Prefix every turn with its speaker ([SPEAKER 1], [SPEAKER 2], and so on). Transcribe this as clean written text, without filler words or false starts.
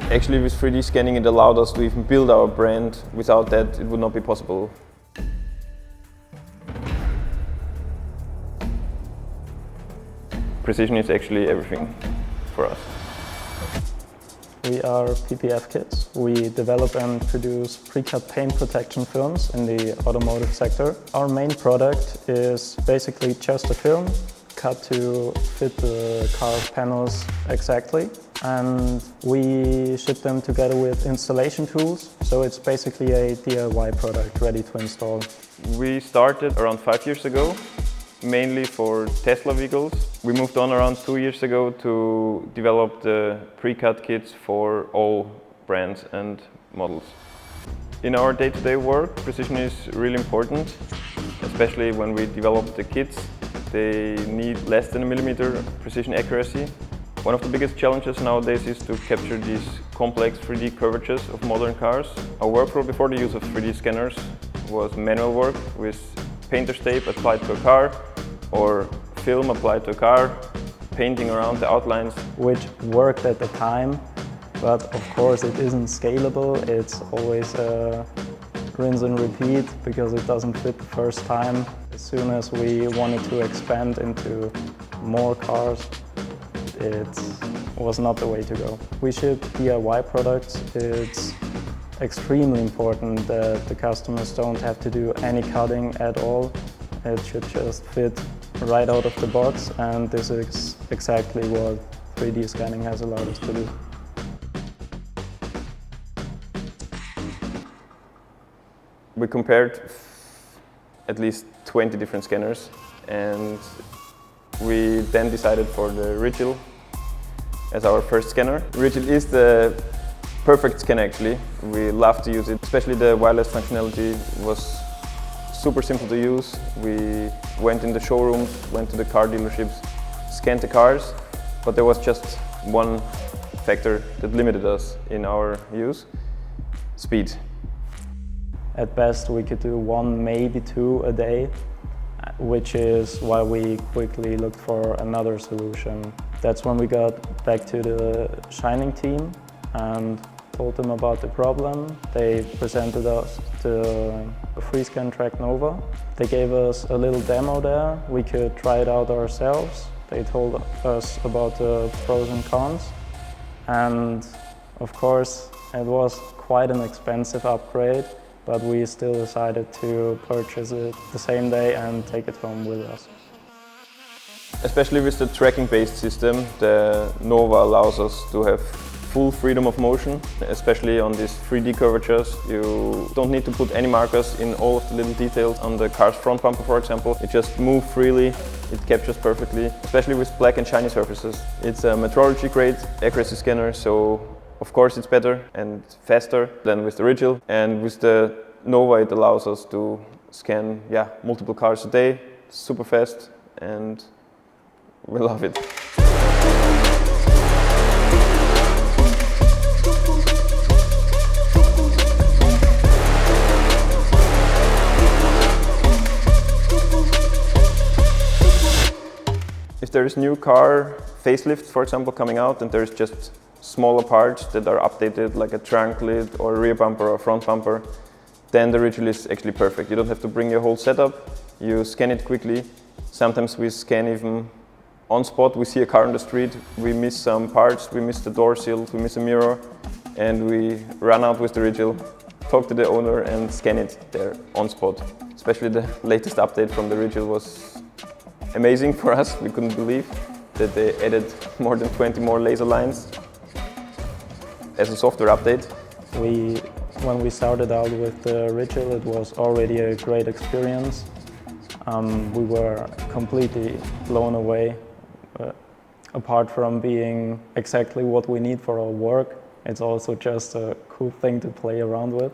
[SPEAKER 1] Actually, with 3D scanning, it allowed us to even build our brand. Without that, it would not be possible. Precision is actually everything for us.
[SPEAKER 2] We are PPF-Kits. We develop and produce pre-cut paint protection films in the automotive sector. Our main product is basically just a film cut to fit the car panels exactly. And we ship them together with installation tools. So it's basically a DIY product ready to install.
[SPEAKER 1] We started around 5 years ago, mainly for Tesla vehicles. We moved on around 2 years ago to develop the pre-cut kits for all brands and models. In our day-to-day work, precision is really important, especially when we develop the kits. They need less than a millimeter precision accuracy. One of the biggest challenges nowadays is to capture these complex 3D curvatures of modern cars. Our workflow before the use of 3D scanners was manual work with painter's tape applied to a car or film applied to a car, painting around the outlines.
[SPEAKER 2] Which worked at the time, but of course it isn't scalable. It's always a rinse and repeat because it doesn't fit the first time. As soon as we wanted to expand into more cars, it was not the way to go. We ship DIY products. It's extremely important that the customers don't have to do any cutting at all. It should just fit right out of the box, and this is exactly what 3D scanning has allowed us to do.
[SPEAKER 1] We compared at least 20 different scanners, and we then decided for the Rigil as our first scanner. Rigil is the perfect scanner actually. We love to use it, especially the wireless functionality was super simple to use. We went in the showrooms, went to the car dealerships, scanned the cars, but there was just one factor that limited us in our use: speed.
[SPEAKER 2] At best we could do 1, maybe 2 a day, which is why we quickly looked for another solution. That's when we got back to the Shining team and told them about the problem. They presented us the FreeScan Trak Nova. They gave us a little demo there. We could try it out ourselves. They told us about the pros and cons. And of course, it was quite an expensive upgrade, but we still decided to purchase it the same day and take it home with us.
[SPEAKER 1] Especially with the tracking-based system, the Nova allows us to have full freedom of motion, especially on these 3D curvatures. You don't need to put any markers in all of the little details on the car's front bumper, for example. It just moves freely, it captures perfectly, especially with black and shiny surfaces. It's a metrology grade accuracy scanner, so of course it's better and faster than with the Rigil. And with the Nova it allows us to scan multiple cars a day, super fast, and we love it. If there is new car facelifts, for example, coming out, and there's just smaller parts that are updated, like a trunk lid or a rear bumper or front bumper, then the Rigil is actually perfect. You don't have to bring your whole setup, you scan it quickly. Sometimes we scan even on spot. We see a car on the street, we miss some parts, we miss the door sill, we miss a mirror, and we run out with the Rigil, talk to the owner and scan it there on spot. Especially the latest update from the Rigil was amazing for us. We couldn't believe that they added more than 20 more laser lines as a software update.
[SPEAKER 2] When we started out with the Rigil, it was already a great experience. We were completely blown away. Apart from being exactly what we need for our work, it's also just a cool thing to play around with.